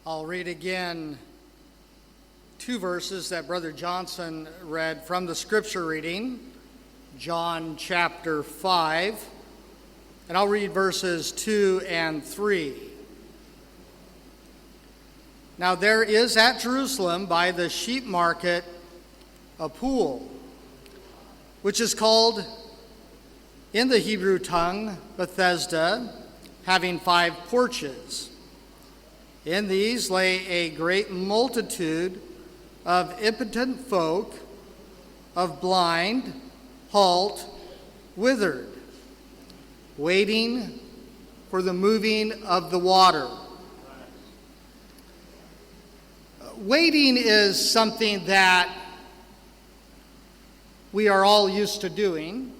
I'll read again two verses that Brother Johnson read from the scripture reading, John chapter 5, and I'll read verses 2 and 3. Now there is at Jerusalem by the sheep market a pool, which is called in the Hebrew tongue Bethesda, having 5 porches. In these lay a great multitude of impotent folk, of blind, halt, withered, waiting for the moving of the water. Waiting is something that we are all used to doing.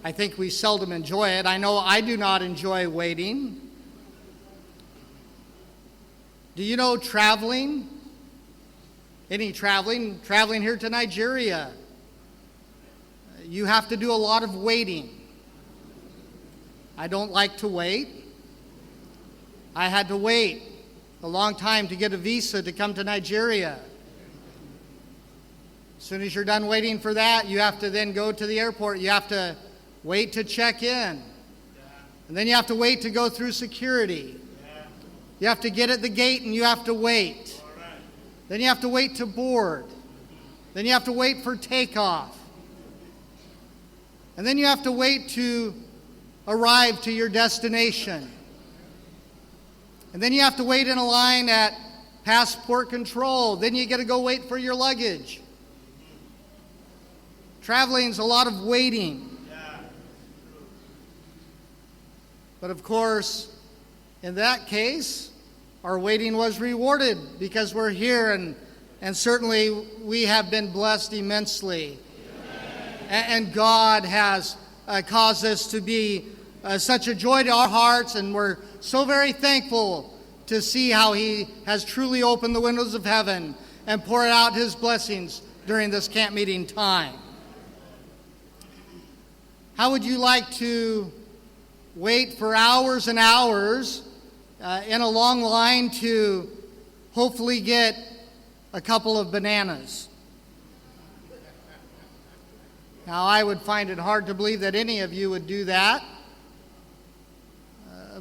I think we seldom enjoy it. I know I do not enjoy waiting. Do you know traveling? Any traveling? Traveling here to Nigeria. You have to do a lot of waiting. I don't like to wait. I had to wait a long time to get a visa to come to Nigeria. As soon as you're done waiting for that, you have to then go to the airport. You have to wait to check in. And then you have to wait to go through security. You have to get at the gate and you have to wait. Then you have to wait to board. Then you have to wait for takeoff. And then you have to wait to arrive to your destination. And then you have to wait in a line at passport control. Then you got to go wait for your luggage. Traveling's a lot of waiting. But of course, in that case, our waiting was rewarded because we're here and certainly we have been blessed immensely. And God has caused us to be such a joy to our hearts, and we're so very thankful to see how He has truly opened the windows of heaven and poured out His blessings during this camp meeting time. How would you like to wait for hours and hours in a long line to hopefully get a couple of bananas? Now, I would find it hard to believe that any of you would do that.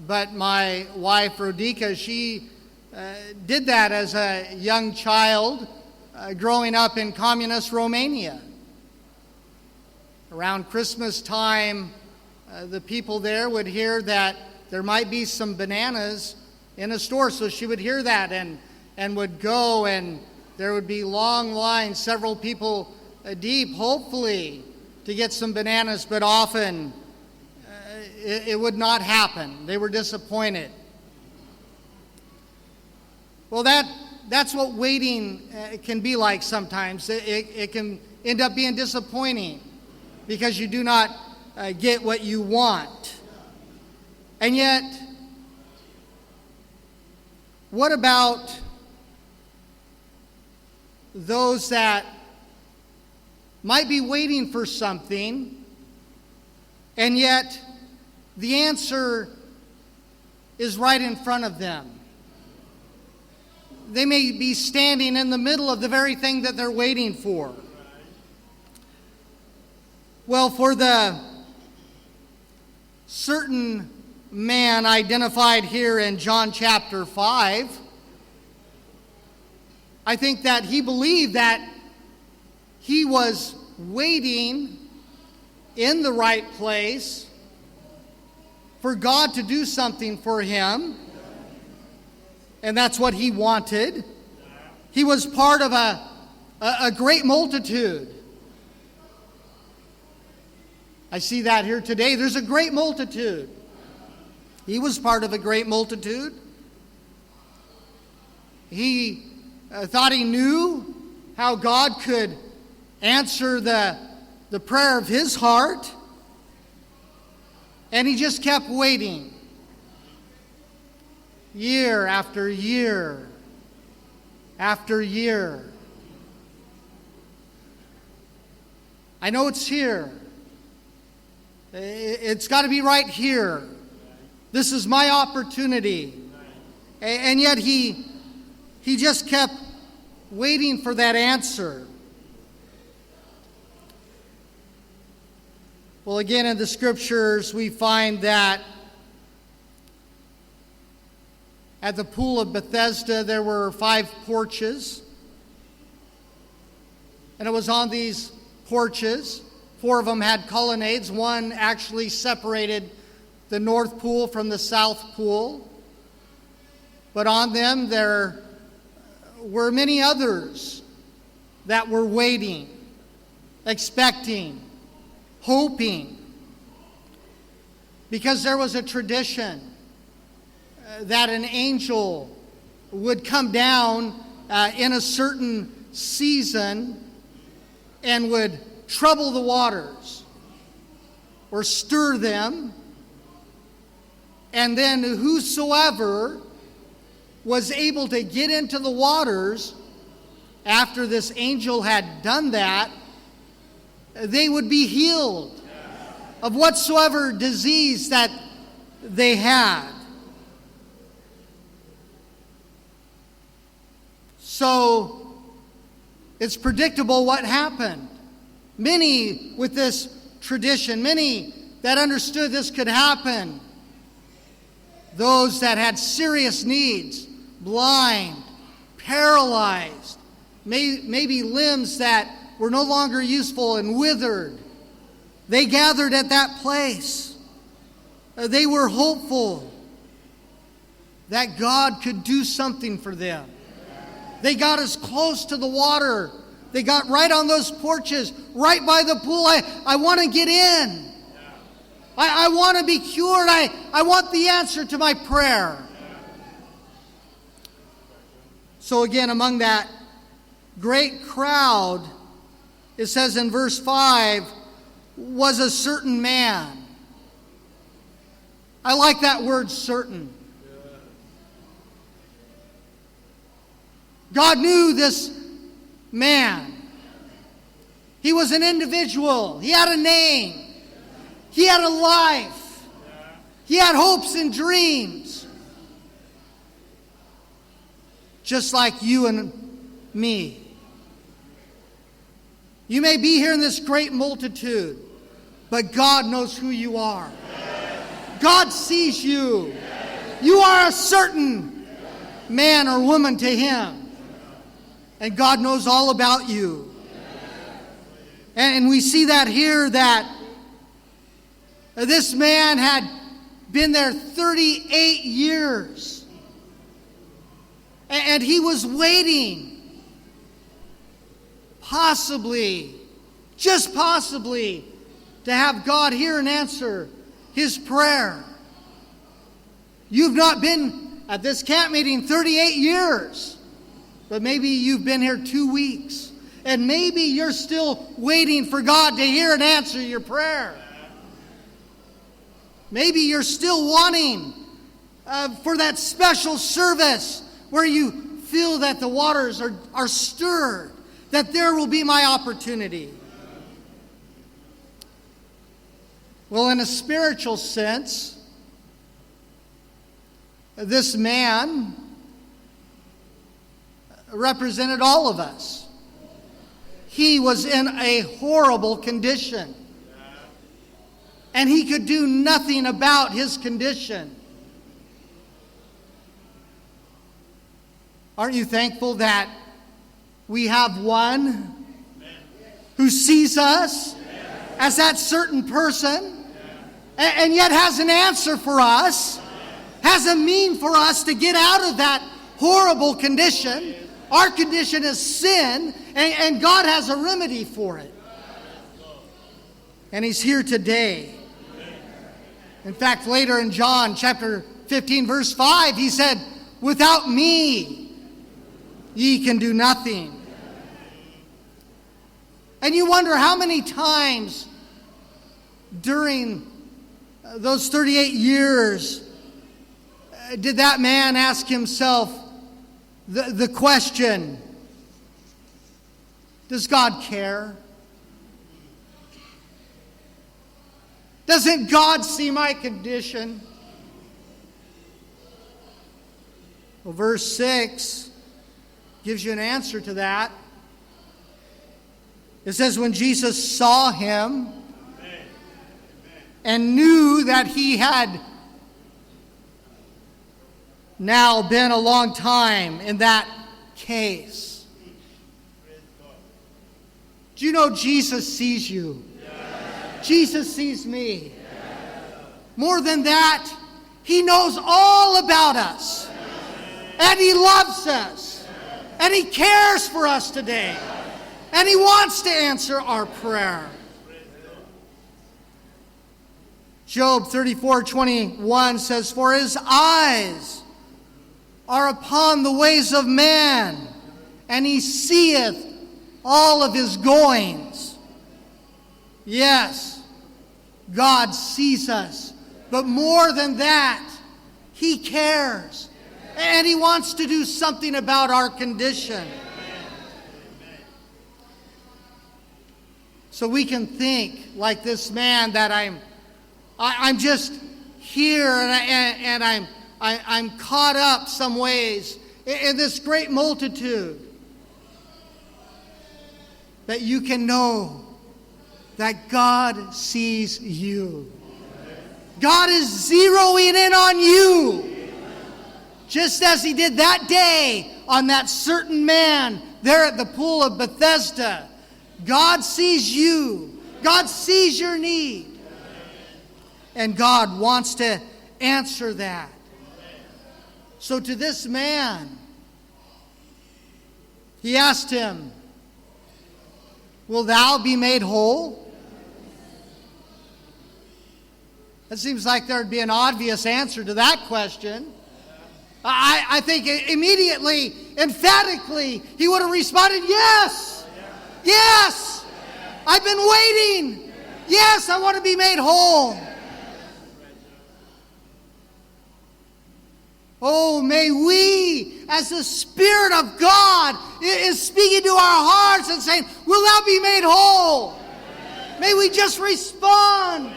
But my wife, Rodica, she did that as a young child growing up in communist Romania. Around Christmas time, the people there would hear that there might be some bananas in a store. So she would hear that and would go, and there would be long lines, several people deep, hopefully, to get some bananas, but often it would not happen. They were disappointed. Well, that's what waiting can be like sometimes. It can end up being disappointing because you do not get what you want. And yet, what about those that might be waiting for something, and yet the answer is right in front of them? They may be standing in the middle of the very thing that they're waiting for. Well, for the certain man identified here in John chapter 5, I think that he believed that he was waiting in the right place for God to do something for him, and that's what he wanted. He was part of a great multitude. I see that here today. There's a great multitude. He was part of a great multitude. He thought he knew how God could answer the prayer of his heart, and he just kept waiting. Year after year after year. I know it's here. It's got to be right here. This is my opportunity. And yet he just kept waiting for that answer. Well, again, in the scriptures, we find that at the pool of Bethesda, there were 5 porches. And it was on these porches, 4 of them had colonnades. One actually separated the north pool from the south pool. But on them, there were many others that were waiting, expecting, hoping, because there was a tradition that an angel would come down in a certain season and would trouble the waters or stir them, and then whosoever was able to get into the waters after this angel had done that, they would be healed of whatsoever disease that they had. So it's predictable what happened. Many with this tradition, many that understood this could happen, those that had serious needs, blind, paralyzed, maybe limbs that were no longer useful and withered, they gathered at that place. They were hopeful that God could do something for them. They got as close to the water. They got right on those porches, right by the pool. I want to get in. I want to be cured. I want the answer to my prayer. So again, among that great crowd, it says in verse 5, was a certain man. I like that word, certain. God knew this man. He was an individual. He had a name. He had a life. He had hopes and dreams. Just like you and me. You may be here in this great multitude, but God knows who you are. God sees you. You are a certain man or woman to Him. And God knows all about you. And we see that here, that this man had been there 38 years. And he was waiting, possibly, just possibly, to have God hear and answer his prayer. You've not been at this camp meeting 38 years, but maybe you've been here 2 weeks, and maybe you're still waiting for God to hear and answer your prayer. Maybe you're still wanting for that special service where you feel that the waters are stirred, that there will be my opportunity. Well, in a spiritual sense, this man represented all of us. He was in a horrible condition, and he could do nothing about his condition. Aren't you thankful that we have one who sees us as that certain person, and yet has an answer for us, has a mean for us to get out of that horrible condition? Our condition is sin, and God has a remedy for it. And He's here today. In fact, later in John chapter 15, verse 5, He said, "Without me, ye can do nothing." And you wonder how many times during those 38 years did that man ask himself the question, does God care? Doesn't God see my condition? Well, verse 6 gives you an answer to that. It says, when Jesus saw him and knew that he had now been a long time in that case. Do you know Jesus sees you? Yes. Jesus sees me. Yes. More than that, he knows all about us. Yes. And he loves us. Yes. And he cares for us today. Yes. And he wants to answer our prayer. Job 34:21 says, for his eyes are upon the ways of man, and he seeth all of his goings. Yes, God sees us. But more than that, he cares. And he wants to do something about our condition. So we can think like this man that I'm just here and I'm caught up some ways in this great multitude. That you can know that God sees you. God is zeroing in on you. Just as he did that day on that certain man there at the pool of Bethesda. God sees you. God sees your need. And God wants to answer that. So to this man, he asked him, will thou be made whole? It seems like there would be an obvious answer to that question. I think immediately, emphatically, he would have responded, yes! Yes! I've been waiting! Yes, I want to be made whole. Oh, may we, as the Spirit of God is speaking to our hearts and saying, will thou be made whole? May we just respond,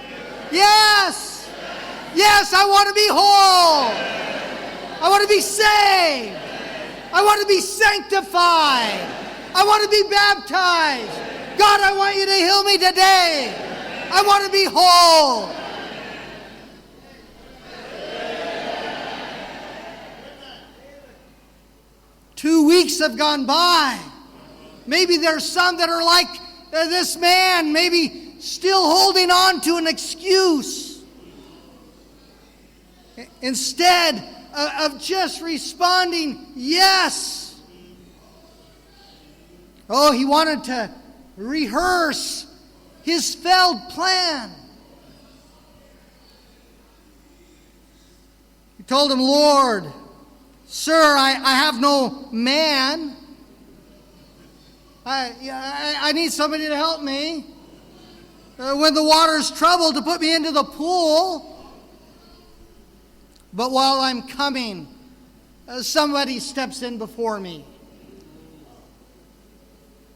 yes, yes, I want to be whole. I want to be saved. I want to be sanctified. I want to be baptized. God, I want you to heal me today. I want to be whole. Two weeks have gone by. Maybe there's some that are like this man, maybe still holding on to an excuse. Instead of just responding, yes. Oh, he wanted to rehearse his failed plan. He told him, Lord, sir, I have no man. I need somebody to help me. When the water's troubled, to put me into the pool. But while I'm coming, somebody steps in before me.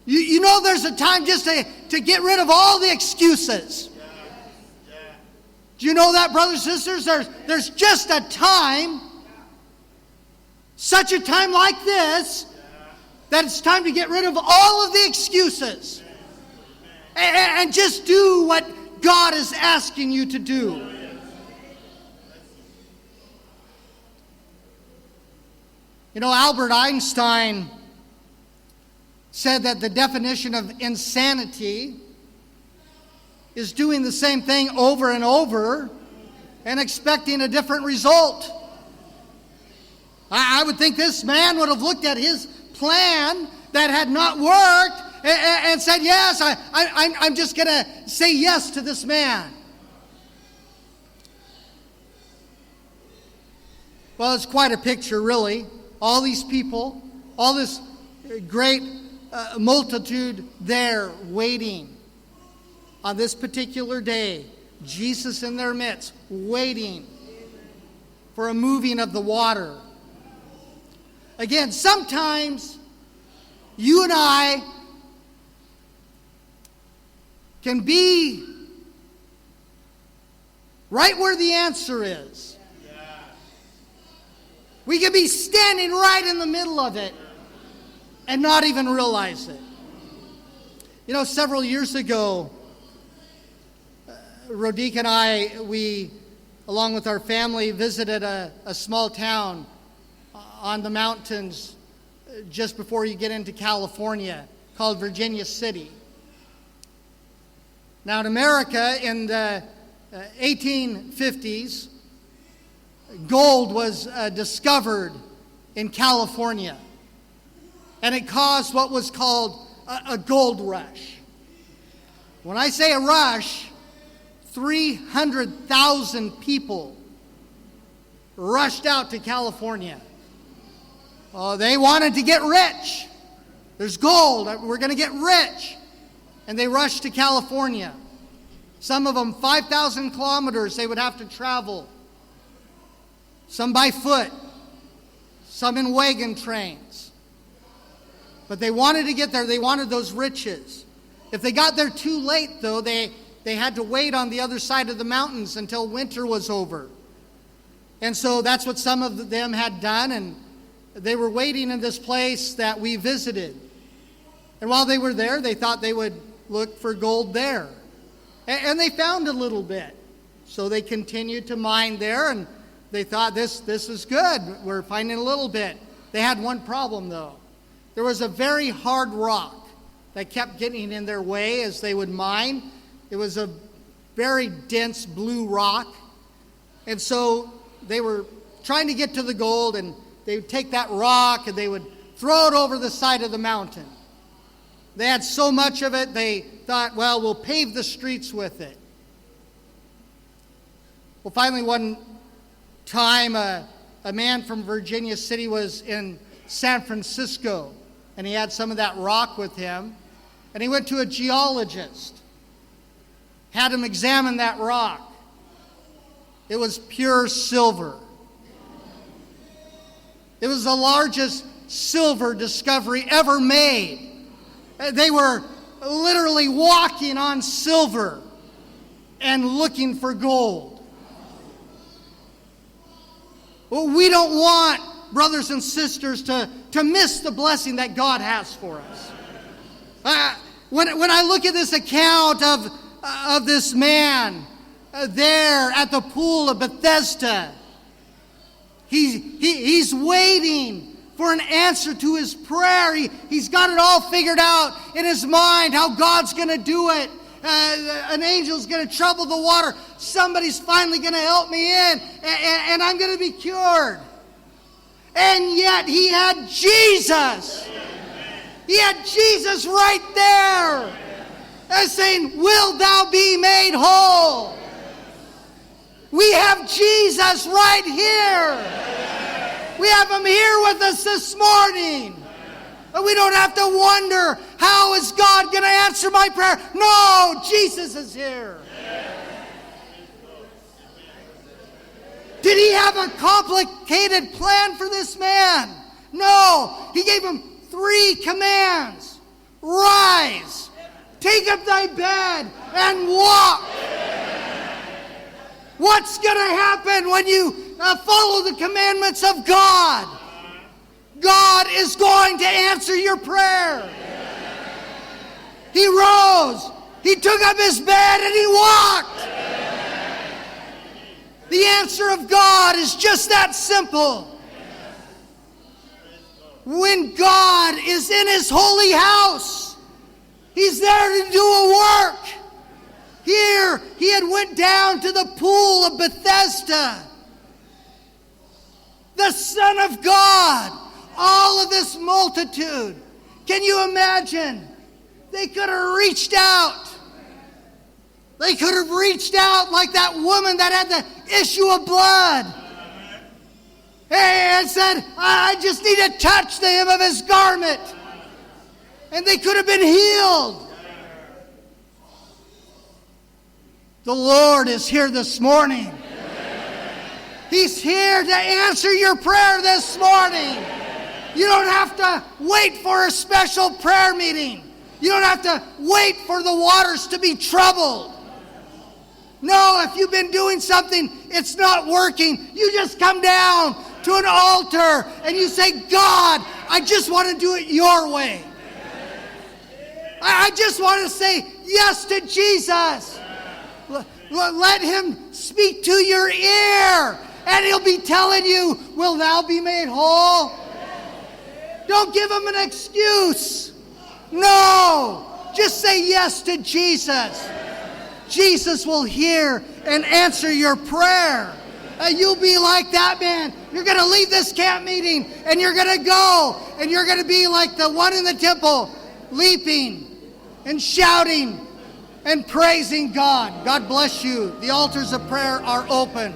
You know there's a time just to get rid of all the excuses. Do you know that, brothers and sisters? There's just a time, such a time like this, that it's time to get rid of all of the excuses and just do what God is asking you to do. You know, Albert Einstein said that the definition of insanity is doing the same thing over and over and expecting a different result. I would think this man would have looked at his plan that had not worked and said, yes, I'm just going to say yes to this man. Well, it's quite a picture, really. All these people, all this great multitude there waiting on this particular day. Jesus in their midst, waiting for a moving of the water. Again, sometimes you and I can be right where the answer is. We can be standing right in the middle of it and not even realize it. You know, several years ago, Rodique and I, we, along with our family, visited a small town on the mountains just before you get into California called Virginia City. Now, in America, in the 1850s, gold was discovered in California, and it caused what was called a gold rush. When I say a rush, 300,000 people rushed out to California. Oh, they wanted to get rich. There's gold. We're going to get rich. And they rushed to California. Some of them 5,000 kilometers they would have to travel. Some by foot. Some in wagon trains. But they wanted to get there. They wanted those riches. If they got there too late, though, they had to wait on the other side of the mountains until winter was over. And so that's what some of them had done, and they were waiting in this place that we visited. And while they were there, they thought they would look for gold there. And they found a little bit. So they continued to mine there, and they thought, this is good. We're finding a little bit. They had one problem, though. There was a very hard rock that kept getting in their way as they would mine. It was a very dense blue rock. And so they were trying to get to the gold, and they would take that rock and they would throw it over the side of the mountain. They had so much of it, they thought, well, we'll pave the streets with it. Well, finally, one time, a man from Virginia City was in San Francisco, and he had some of that rock with him. And he went to a geologist, had him examine that rock. It was pure silver. It was the largest silver discovery ever made. They were literally walking on silver and looking for gold. Well, we don't want, brothers and sisters, to miss the blessing that God has for us. When I look at this account of this man there at the pool of Bethesda, he's waiting for an answer to his prayer. He's got it all figured out in his mind, how God's going to do it. An angel's going to trouble the water. Somebody's finally going to help me in, and I'm going to be cured. And yet he had Jesus. He had Jesus right there. And saying, will thou be made whole? We have Jesus right here. We have him here with us this morning. But we don't have to wonder, how is God going to answer my prayer? No, Jesus is here. Did he have a complicated plan for this man? No. He gave him 3 commands. Rise, take up thy bed, and walk. What's going to happen when you follow the commandments of God? God is going to answer your prayer. He rose, he took up his bed, and he walked. The answer of God is just that simple. When God is in his holy house, he's there to do a work. Here, he had went down to the pool of Bethesda. The Son of God, all of this multitude. Can you imagine? They could have reached out. They could have reached out like that woman that had the issue of blood. And said, I just need to touch the hem of his garment. And they could have been healed. The Lord is here this morning. He's here to answer your prayer this morning. You don't have to wait for a special prayer meeting. You don't have to wait for the waters to be troubled. No, if you've been doing something, it's not working, you just come down to an altar and you say, God, I just want to do it your way. I just want to say yes to Jesus. Let him speak to your ear, and he'll be telling you, will thou be made whole? Don't give him an excuse. No, just say yes to Jesus. Jesus will hear and answer your prayer. You'll be like that man. You're going to leave this camp meeting, and you're going to go, and you're going to be like the one in the temple, leaping and shouting and praising God. God bless you. The altars of prayer are open.